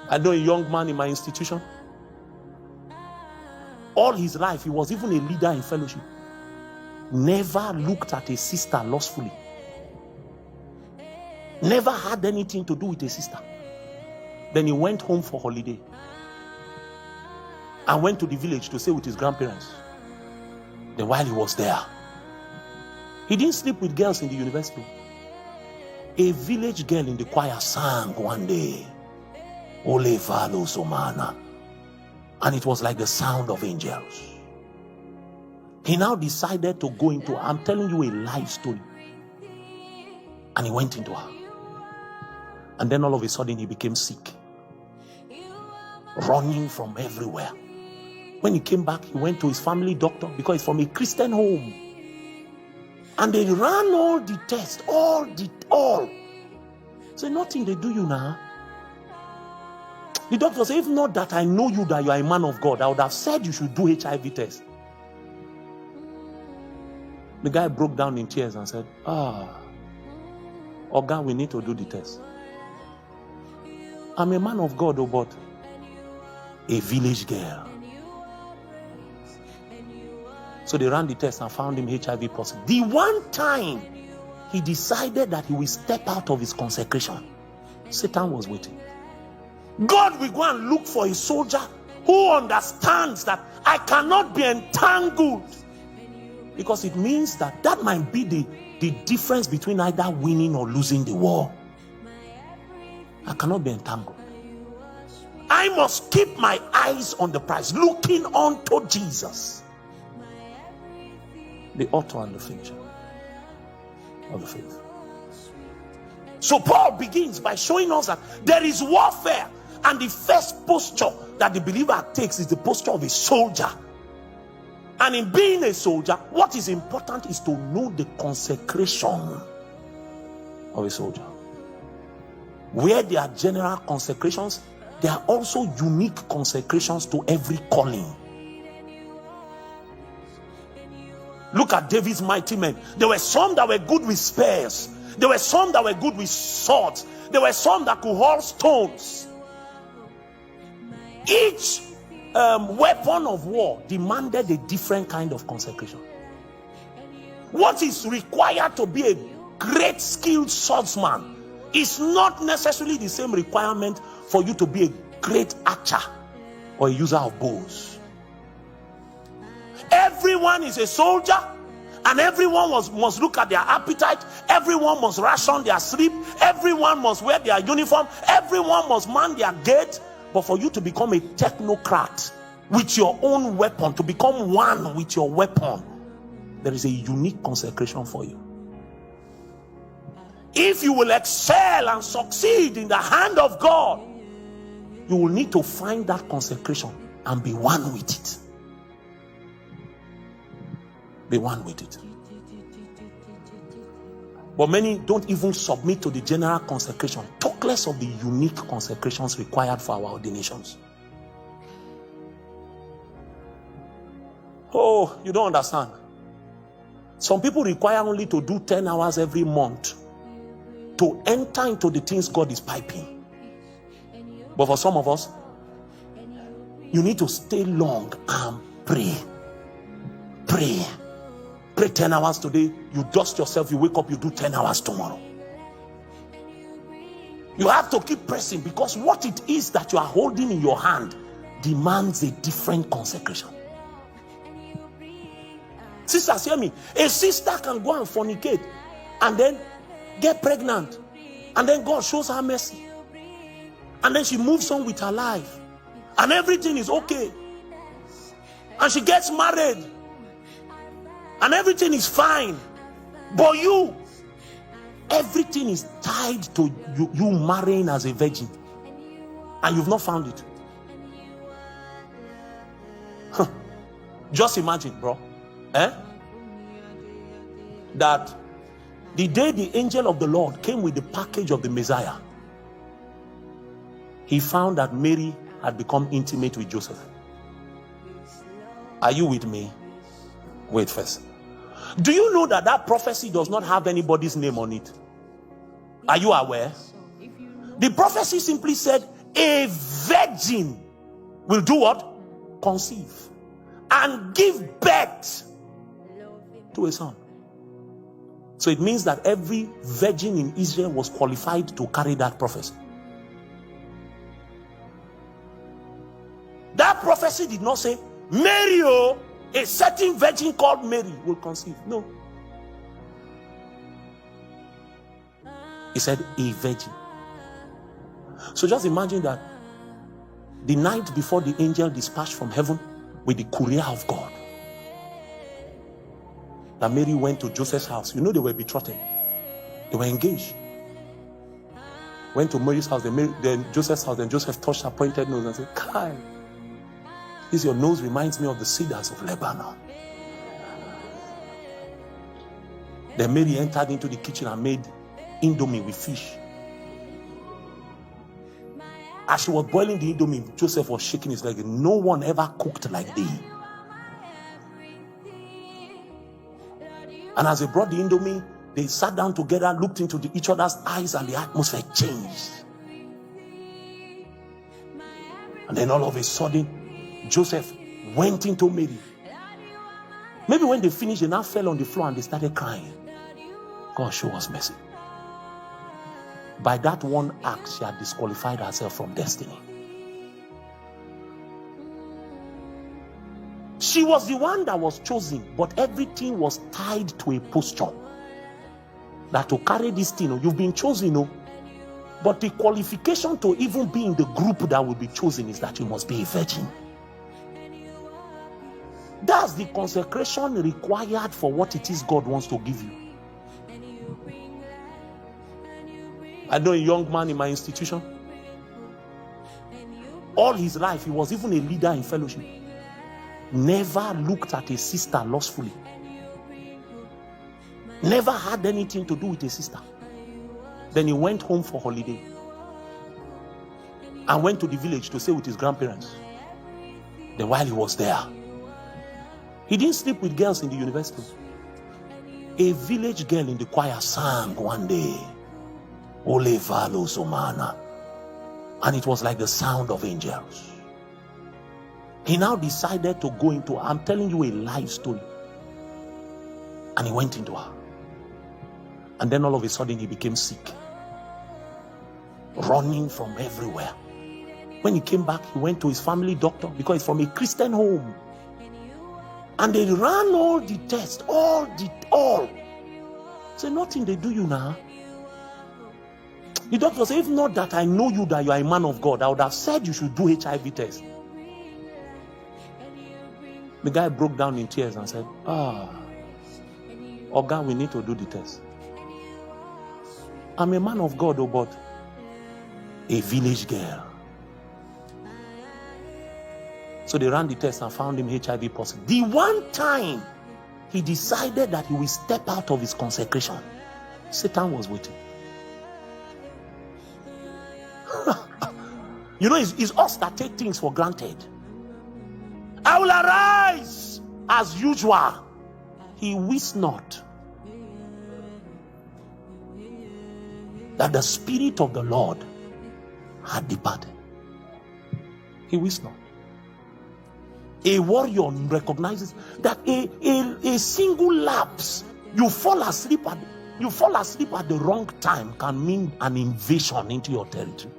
I know a young man in my institution. All his life, he was even a leader in fellowship. Never looked at a sister lustfully. Never had anything to do with a sister. Then he went home for holiday and went to the village to stay with his grandparents. Then while he was there, he didn't sleep with girls in the university. A village girl in the choir sang one day, Ole Valo Somana. And it was like the sound of angels. He now decided to go into, I'm telling you a life story. And he went into her. And then all of a sudden he became sick. Running from everywhere. When he came back, he went to his family doctor because he's from a Christian home. And they ran all the tests, all. So nothing they do you now. The doctor said, if not that I know you, that you are a man of God, I would have said you should do HIV test. The guy broke down in tears and said, Oga, we need to do the test. I'm a man of God, but a village girl. So they ran the test and found him HIV positive. The one time he decided that he will step out of his consecration, Satan was waiting. God will go and look for a soldier who understands that I cannot be entangled. Because it means that might be the difference between either winning or losing the war. I cannot be entangled. I must keep my eyes on the prize, looking unto Jesus, the author and the finisher of the faith. So Paul begins by showing us that there is warfare, and the first posture that the believer takes is the posture of a soldier. And in being a soldier, what is important is to know the consecration of a soldier. Where there are general consecrations, there are also unique consecrations to every calling. Look at David's mighty men. There were some that were good with spears. There were some that were good with swords. There were some that could haul stones. Each weapon of war demanded a different kind of consecration. What is required to be a great skilled swordsman is not necessarily the same requirement for you to be a great archer or a user of bows. Everyone is a soldier, and everyone must look at their appetite. Everyone must ration their sleep. Everyone must wear their uniform. Everyone must man their gate. But for you to become a technocrat with your own weapon, to become one with your weapon, there is a unique consecration for you. If you will excel and succeed in the hand of God, you will need to find that consecration and be one with it. Be one with it. But many don't even submit to the general consecration, talk less of the unique consecrations required for our ordinations. Oh, you don't understand. Some people require only to do 10 hours every month to enter into the things God is piping. But for some of us, you need to stay long and pray. Pray 10 hours today, you dust yourself, you wake up, you do 10 hours tomorrow. You have to keep pressing, because what it is that you are holding in your hand demands a different consecration. Sisters, hear me. A sister can go and fornicate and then get pregnant, and then God shows her mercy, and then she moves on with her life, and everything is okay, and she gets married, and everything is fine. But you, everything is tied to you marrying as a virgin, and you've not found it. Just imagine, bro, that the day the angel of the Lord came with the package of the Messiah, he found that Mary had become intimate with Joseph. Are you with me? Wait first. Do you know that that prophecy does not have anybody's name on it? Are you aware? The prophecy simply said a virgin will do what? Conceive and give birth to a son. So it means that every virgin in Israel was qualified to carry that prophecy. That prophecy did not say, Mary, oh, a certain virgin called Mary will conceive. No. He said, a virgin. So just imagine that the night before the angel dispatched from heaven with the courier of God, that Mary went to Joseph's house. You know, they were betrothed. They were engaged. Went to Mary's house, then Joseph's house, then Joseph touched her pointed nose and said, Kai, this your nose reminds me of the cedars of Lebanon. Then Mary entered into the kitchen and made indomie with fish. As she was boiling the indomie, Joseph was shaking his leg. No one ever cooked like thee. And as they brought the indomie, they sat down together, looked into each other's eyes, and the atmosphere changed. And then all of a sudden, Joseph went into Mary. Maybe when they finished, they now fell on the floor and they started crying. God show us mercy. By that one act, she had disqualified herself from destiny. She was the one that was chosen, but everything was tied to a posture. That to carry this thing, you've been chosen, but the qualification to even be in the group that will be chosen is that you must be a virgin. That's the consecration required for what it is God wants to give you. I know a young man in my institution. All his life, he was even a leader in fellowship. Never looked at a sister lustfully. Never had anything to do with a sister. Then he went home for holiday and went to the village to stay with his grandparents. Then while he was there, he didn't sleep with girls in the university. A village girl in the choir sang one day, Ole Valo Somana, and it was like the sound of angels. He now decided to go into, I'm telling you a life story, and he went into her. And then all of a sudden he became sick, running from everywhere. When he came back, he went to his family doctor because he's from a Christian home. And they ran all the tests, all. So nothing they do you now. The doctor said, if not that I know you, that you are a man of God, I would have said you should do HIV test. The guy broke down in tears and said, Oga, we need to do the test. I'm a man of God, but a village girl. So they ran the test and found him HIV positive. The one time he decided that he will step out of his consecration, Satan was waiting. You know, it's us that take things for granted. I will arise as usual. He wist not that the Spirit of the Lord had departed. He wist not. A warrior recognizes that a single lapse, you fall asleep at the wrong time, can mean an invasion into your territory.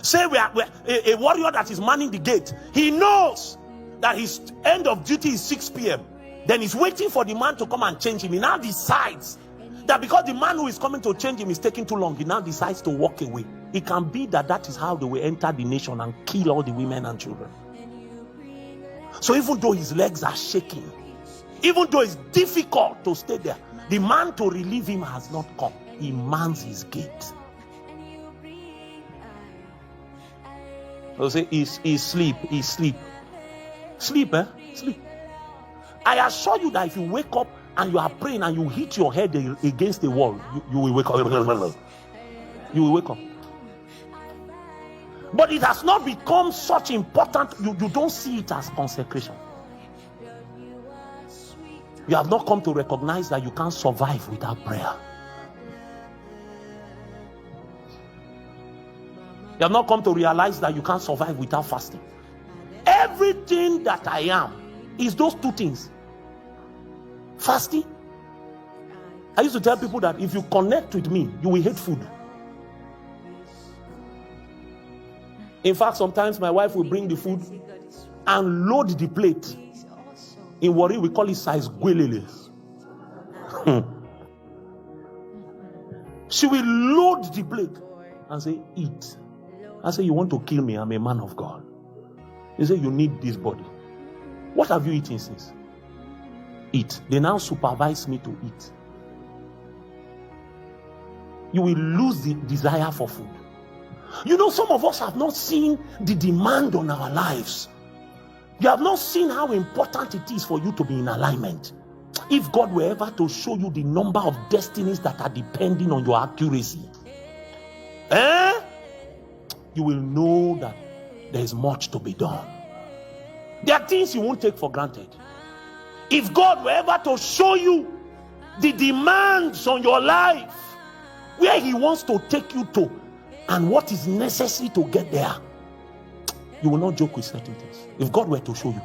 Say a warrior that is manning the gate, he knows that his end of duty is 6 p.m. Then he's waiting for the man to come and change him. He now decides that because the man who is coming to change him is taking too long, he now decides to walk away. It can be that is how they will enter the nation and kill all the women and children. So even though his legs are shaking, even though it's difficult to stay there, the man to relieve him has not come. He mans his gate. They'll say, he's sleep. Sleep, eh? Sleep. I assure you that if you wake up and you are praying and you hit your head against the wall, you will wake up. You will wake up. But it has not become such important. You don't see it as consecration. You have not come to recognize that you can't survive without prayer. You have not come to realize that you can't survive without fasting. Everything that I am is those two things. Fasting. I used to tell people that if you connect with me, you will hate food. In fact, sometimes my wife will bring the food and load the plate. In Warri, we call it size gwelele. She will load the plate and say, eat. I say, you want to kill me? I'm a man of God. They say, you need this body. What have you eaten since? Eat. They now supervise me to eat. You will lose the desire for food. You know, some of us have not seen the demand on our lives. You have not seen how important it is for you to be in alignment. If God were ever to show you the number of destinies that are depending on your accuracy, you will know that there is much to be done. There are things you won't take for granted. If God were ever to show you the demands on your life, where he wants to take you to, and what is necessary to get there, you will not joke with certain things. If God were to show you,